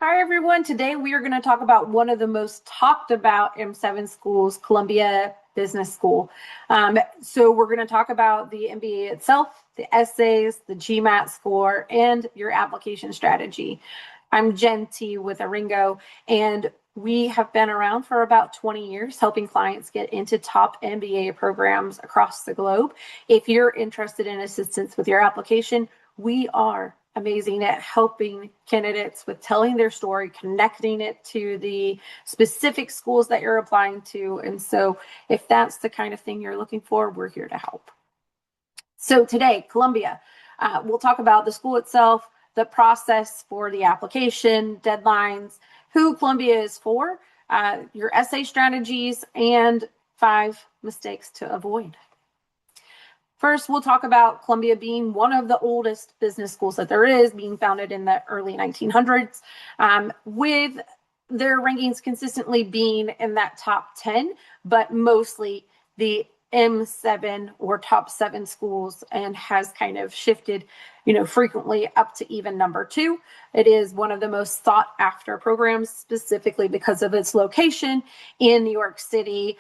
Hi, everyone. Today we are going to talk about one of the most talked about M7 schools, Columbia Business School. So we're going to talk about the MBA itself, the essays, the GMAT score, and your application strategy. I'm Jen T with ARINGO, and we have been around for about 20 years helping clients get into top MBA programs across the globe. If you're interested in assistance with your application, we are amazing at helping candidates with telling their story, connecting it to the specific schools that you're applying to. And so if that's the kind of thing you're looking for, we're here to help. So today, Columbia, we'll talk about the school itself, the process for the application, deadlines, who Columbia is for, your essay strategies, and 5 mistakes to avoid. First, we'll talk about Columbia being one of the oldest business schools that there is, being founded in the early 1900s, with their rankings consistently being in that top 10, but mostly the M7 or top 7 schools, and has kind of shifted, frequently up to even number 2. It is one of the most sought after programs, specifically because of its location in New York City,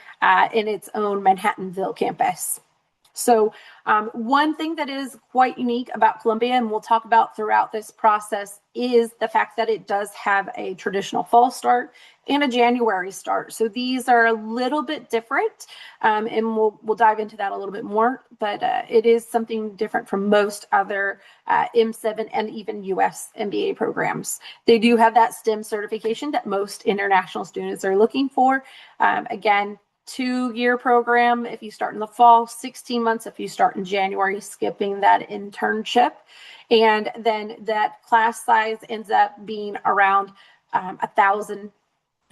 in its own Manhattanville campus. So one thing that is quite unique about Columbia, and we'll talk about throughout this process, is the fact that it does have a traditional fall start and a January start. So these are a little bit different, and we'll dive into that a little bit more, but it is something different from most other M7 and even US MBA programs. They do have that STEM certification that most international students are looking for. Again, 2-year program if you start in the fall, 16 months if you start in January, skipping that internship. And then that class size ends up being around 1,000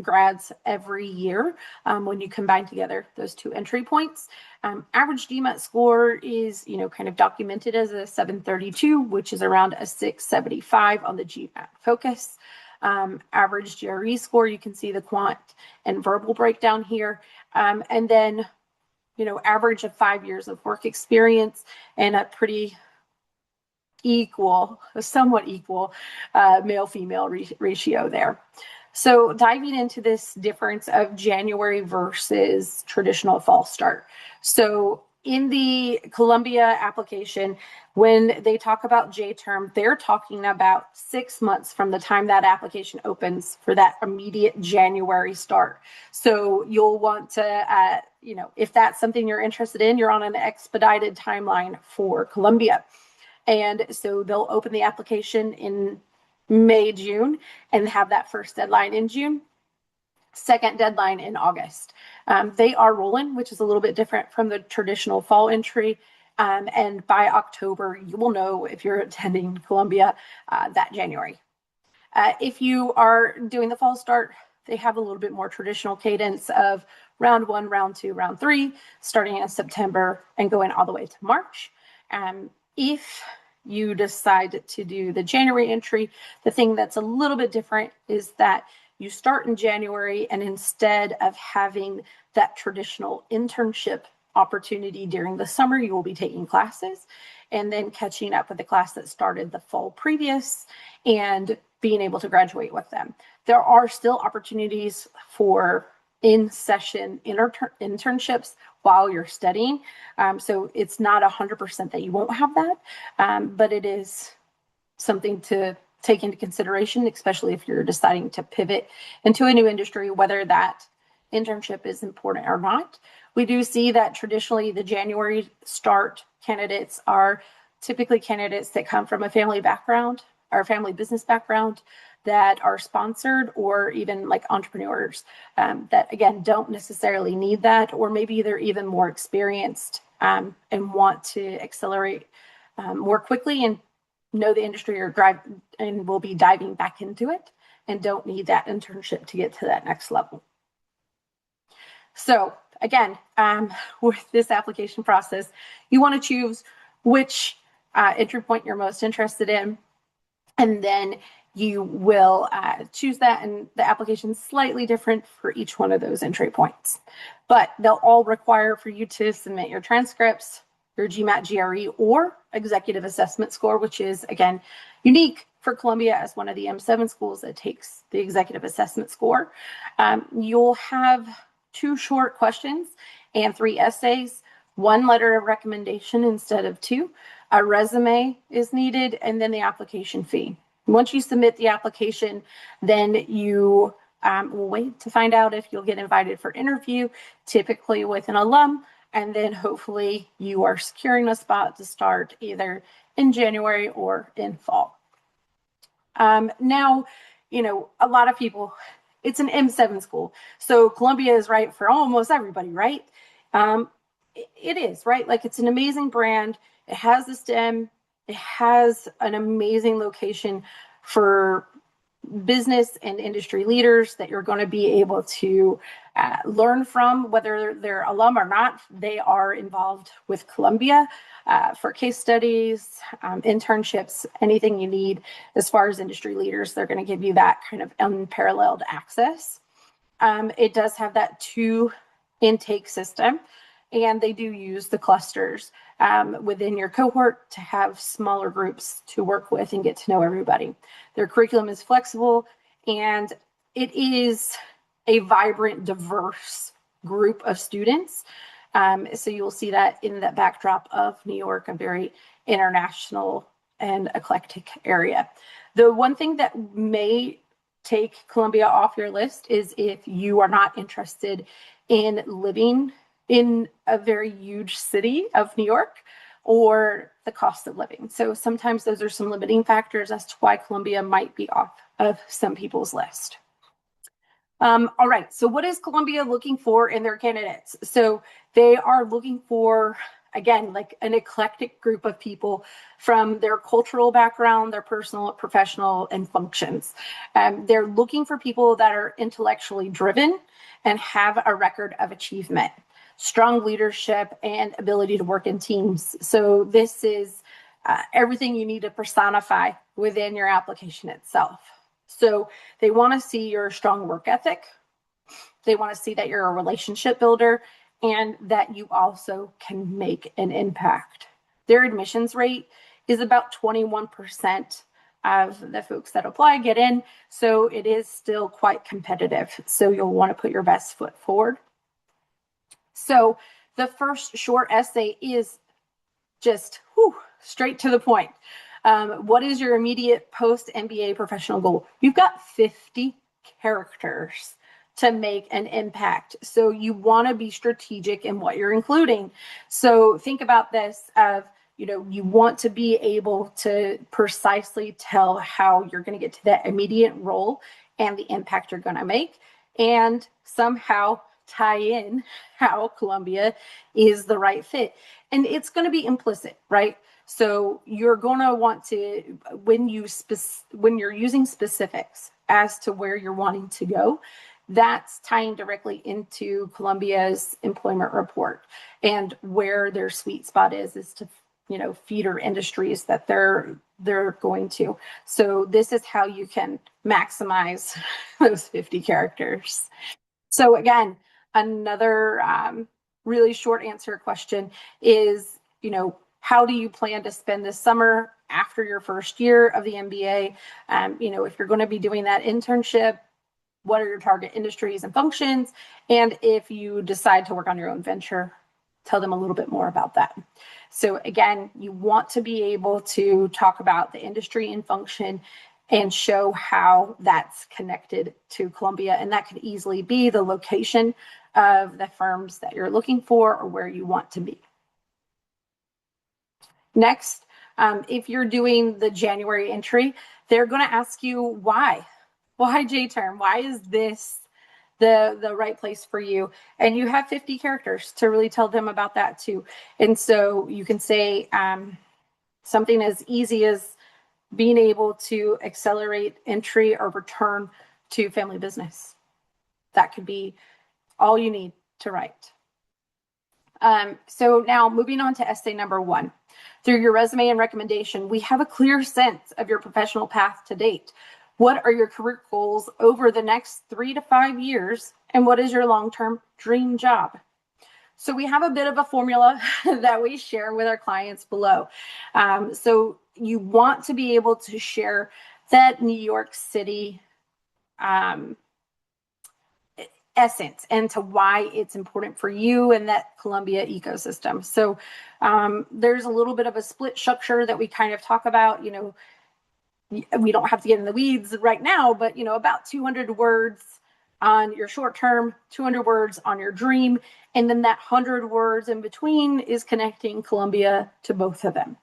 grads every year when you combine together those 2 entry points. Average GMAT score is, kind of documented as a 732, which is around a 675 on the GMAT focus. Average GRE score, you can see the quant and verbal breakdown here. And then, average of 5 years of work experience and a pretty somewhat equal male-female ratio there. So diving into this difference of January versus traditional fall start. So in the Columbia application, when they talk about J-term, they're talking about 6 months from the time that application opens for that immediate January start. So you'll want to, if that's something you're interested in, you're on an expedited timeline for Columbia. And so they'll open the application in May, June, and have that first deadline in June. Second deadline in August. They are rolling, which is a little bit different from the traditional fall entry. And by October, you will know if you're attending Columbia that January. If you are doing the fall start, they have a little bit more traditional cadence of round 1, round 2, round 3, starting in September and going all the way to March. If you decide to do the January entry, the thing that's a little bit different is that you start in January, and instead of having that traditional internship opportunity during the summer, you will be taking classes and then catching up with the class that started the fall previous and being able to graduate with them. There are still opportunities for in-session internships while you're studying. So it's not 100% that you won't have that, but it is something to take into consideration, especially if you're deciding to pivot into a new industry, whether that internship is important or not. We do see that traditionally the January start candidates are typically candidates that come from a family background or family business background that are sponsored, or even like entrepreneurs that, again, don't necessarily need that, or maybe they're even more experienced and want to accelerate more quickly and know the industry and will be diving back into it and don't need that internship to get to that next level. So again, with this application process, you want to choose which entry point you're most interested in, and then you will choose that, and the application is slightly different for each one of those entry points. But they'll all require for you to submit your transcripts, your GMAT GRE, or executive assessment score, which is, again, unique for Columbia as one of the M7 schools that takes the executive assessment score. You'll have 2 short questions and 3 essays, 1 letter of recommendation instead of 2. A resume is needed, and then the application fee. Once you submit the application, then you will wait to find out if you'll get invited for interview, typically with an alum, and then hopefully you are securing a spot to start either in January or in fall. Now, a lot of people, it's an M7 school, so Columbia is right for almost everybody, right? It is, right? Like, it's an amazing brand. It has the STEM. It has an amazing location for business and industry leaders that you're going to be able to learn from, whether they're alum or not. They are involved with Columbia for case studies, internships, anything you need as far as industry leaders. They're going to give you that kind of unparalleled access. It does have that 2 intake system, and they do use the clusters within your cohort to have smaller groups to work with and get to know everybody. Their curriculum is flexible, and it is a vibrant, diverse group of students. So you'll see that in the backdrop of New York, a very international and eclectic area. The one thing that may take Columbia off your list is if you are not interested in living in a very huge city of New York, or the cost of living. So sometimes those are some limiting factors as to why Columbia might be off of some people's list. All right, so what is Columbia looking for in their candidates? So they are looking for, again, like an eclectic group of people from their cultural background, their personal, professional, and functions. They're looking for people that are intellectually driven and have a record of achievement, strong leadership, and ability to work in teams. So this is everything you need to personify within your application itself. So they want to see your strong work ethic. They want to see that you're a relationship builder and that you also can make an impact. Their admissions rate is about 21% of the folks that apply get in. So it is still quite competitive. So you'll want to put your best foot forward. So the first short essay is just straight to the point. What is your immediate post-MBA professional goal? You've got 50 characters to make an impact. So you want to be strategic in what you're including. So think about this of, you want to be able to precisely tell how you're going to get to that immediate role and the impact you're going to make, and somehow tie in how Columbia is the right fit. And it's going to be implicit, right? So you're going to want to, when you're using specifics as to where you're wanting to go, that's tying directly into Columbia's employment report and where their sweet spot is to, feeder industries that they're going to. So this is how you can maximize those 50 characters. So again, another really short answer question is, how do you plan to spend this summer after your first year of the MBA? If you're going to be doing that internship, what are your target industries and functions? And if you decide to work on your own venture, tell them a little bit more about that. So again, you want to be able to talk about the industry and function and show how that's connected to Columbia. And that could easily be the location of the firms that you're looking for or where you want to be. Next, if you're doing the January entry, they're going to ask you why. Why J-term? Why is this the right place for you? And you have 50 characters to really tell them about that too. And so you can say something as easy as being able to accelerate entry or return to family business. That could be all you need to write. So now moving on to essay number 1. Through your resume and recommendation, we have a clear sense of your professional path to date. What are your career goals over the next 3 to 5 years? And what is your long-term dream job? So we have a bit of a formula that we share with our clients below. So you want to be able to share that New York City essence and to why it's important for you and that Columbia ecosystem. So there's a little bit of a split structure that we kind of talk about. We don't have to get in the weeds right now, but about 200 words on your short term, 200 words on your dream, and then that 100 words in between is connecting Columbia to both of them.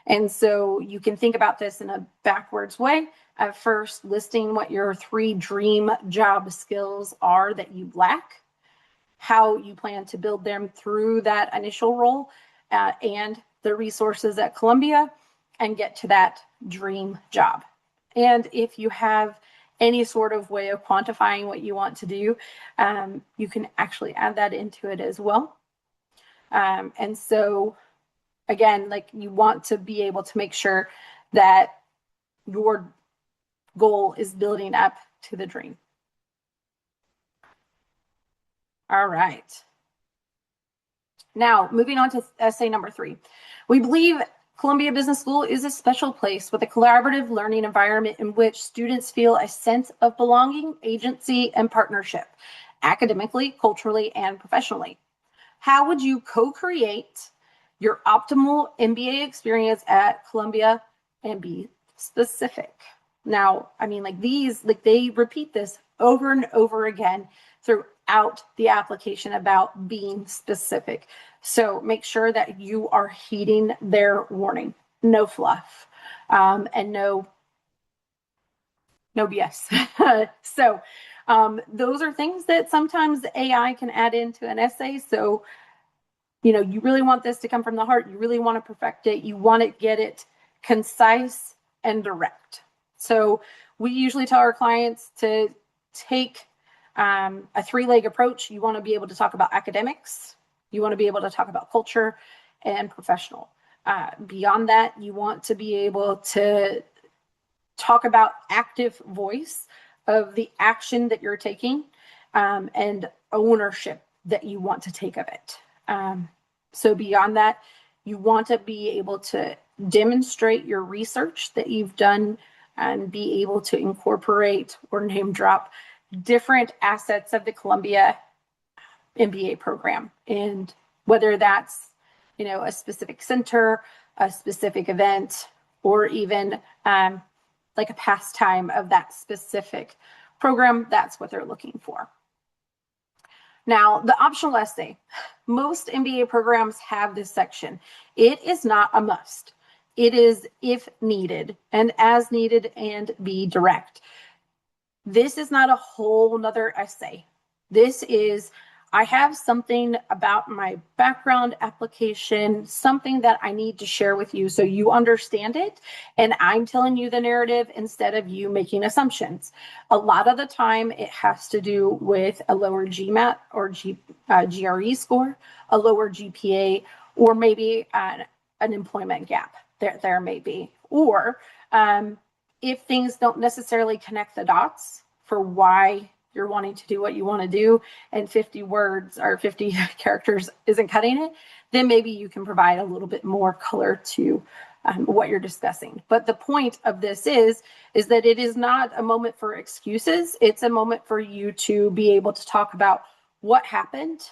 And so you can think about this in a backwards way. At first, listing what your 3 dream job skills are that you lack, how you plan to build them through that initial role, and the resources at Columbia, and get to that dream job. And if you have any sort of way of quantifying what you want to do, you can actually add that into it as well. And so again, like, you want to be able to make sure that your goal is building up to the dream. All right. Now, moving on to essay number 3. We believe Columbia Business School is a special place with a collaborative learning environment in which students feel a sense of belonging, agency, and partnership, academically, culturally, and professionally. How would you co-create your optimal MBA experience at Columbia and be specific? Now, I mean, they repeat this over and over again throughout the application about being specific. So make sure that you are heeding their warning. No fluff, and no BS. So those are things that sometimes AI can add into an essay. So, you really want this to come from the heart. You really want to perfect it. You want to get it concise and direct. So we usually tell our clients to take a 3-leg approach. You want to be able to talk about academics. You want to be able to talk about culture and professional. Beyond that, you want to be able to talk about active voice of the action that you're taking, and ownership that you want to take of it. So beyond that, you want to be able to demonstrate your research that you've done and be able to incorporate or name drop different assets of the Columbia MBA program. And whether that's, a specific center, a specific event, or even like a pastime of that specific program, that's what they're looking for. Now, the optional essay. Most MBA programs have this section. It is not a must. It is if needed and as needed, and be direct. This is not a whole nother essay. This is, I have something about my background application, something that I need to share with you so you understand it, and I'm telling you the narrative instead of you making assumptions. A lot of the time it has to do with a lower GMAT or GRE score, a lower GPA, or maybe an employment gap. There may be. Or if things don't necessarily connect the dots for why you're wanting to do what you want to do, and 50 words or 50 characters isn't cutting it, then maybe you can provide a little bit more color to what you're discussing. But the point of this is that it is not a moment for excuses. It's a moment for you to be able to talk about what happened,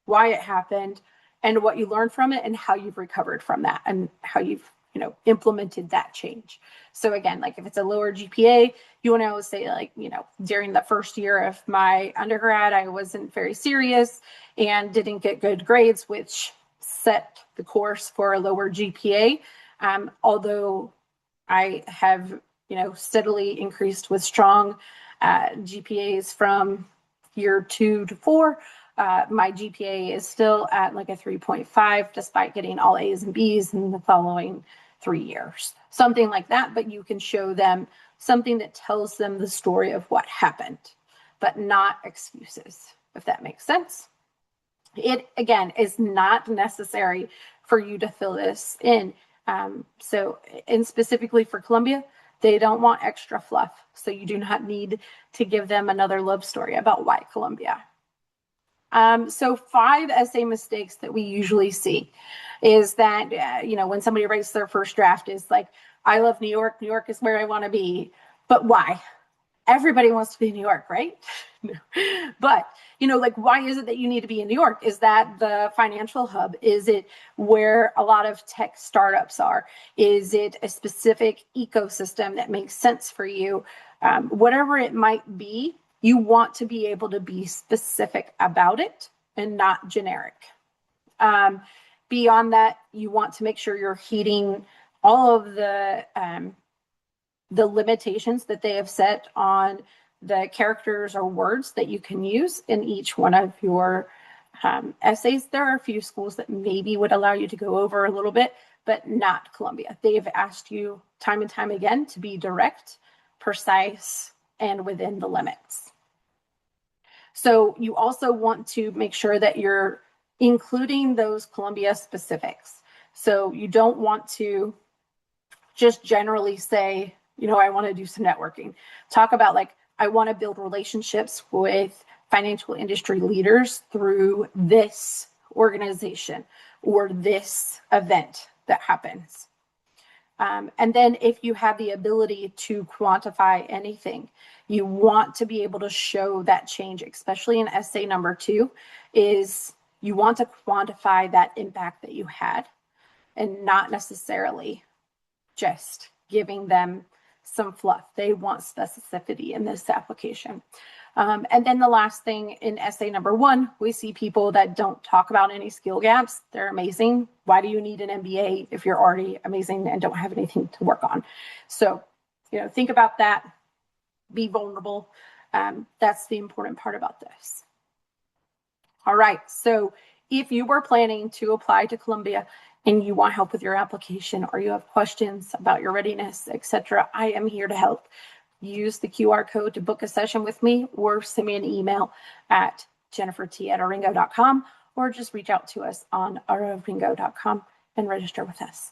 why it happened, and what you learned from it, and how you've recovered from that, and how you've implemented that change. So again, like if it's a lower GPA, you want to always say, like, during the first year of my undergrad, I wasn't very serious and didn't get good grades, which set the course for a lower GPA. Although I have, steadily increased with strong GPAs from year 2 to 4. My GPA is still at like a 3.5, despite getting all A's and B's in the following 3 years, something like that. But you can show them something that tells them the story of what happened, but not excuses, if that makes sense. It, again, is not necessary for you to fill this in. And specifically for Columbia, they don't want extra fluff. So you do not need to give them another love story about why Columbia. So 5 essay mistakes that we usually see is that, when somebody writes their first draft is like, I love New York. New York is where I want to be. But why? Everybody wants to be in New York, right? But, why is it that you need to be in New York? Is that the financial hub? Is it where a lot of tech startups are? Is it a specific ecosystem that makes sense for you? Whatever it might be, you want to be able to be specific about it and not generic. Beyond that, you want to make sure you're heeding all of the limitations that they have set on the characters or words that you can use in each one of your essays. There are a few schools that maybe would allow you to go over a little bit, but not Columbia. They've asked you time and time again to be direct, precise, and within the limits. So you also want to make sure that you're including those Columbia specifics. So you don't want to just generally say, I want to do some networking. Talk about I want to build relationships with financial industry leaders through this organization or this event that happens. And then if you have the ability to quantify anything, you want to be able to show that change, especially in essay number 2, is you want to quantify that impact that you had and not necessarily just giving them some fluff. They want specificity in this application. And then the last thing in essay number 1, we see people that don't talk about any skill gaps. They're amazing. Why do you need an MBA if you're already amazing and don't have anything to work on? So, think about that. Be vulnerable. That's the important part about this. All right. So if you were planning to apply to Columbia and you want help with your application or you have questions about your readiness, etc., I am here to help. Use the QR code to book a session with me or send me an email at jennifer.t@aringo.com or just reach out to us on aringo.com and register with us.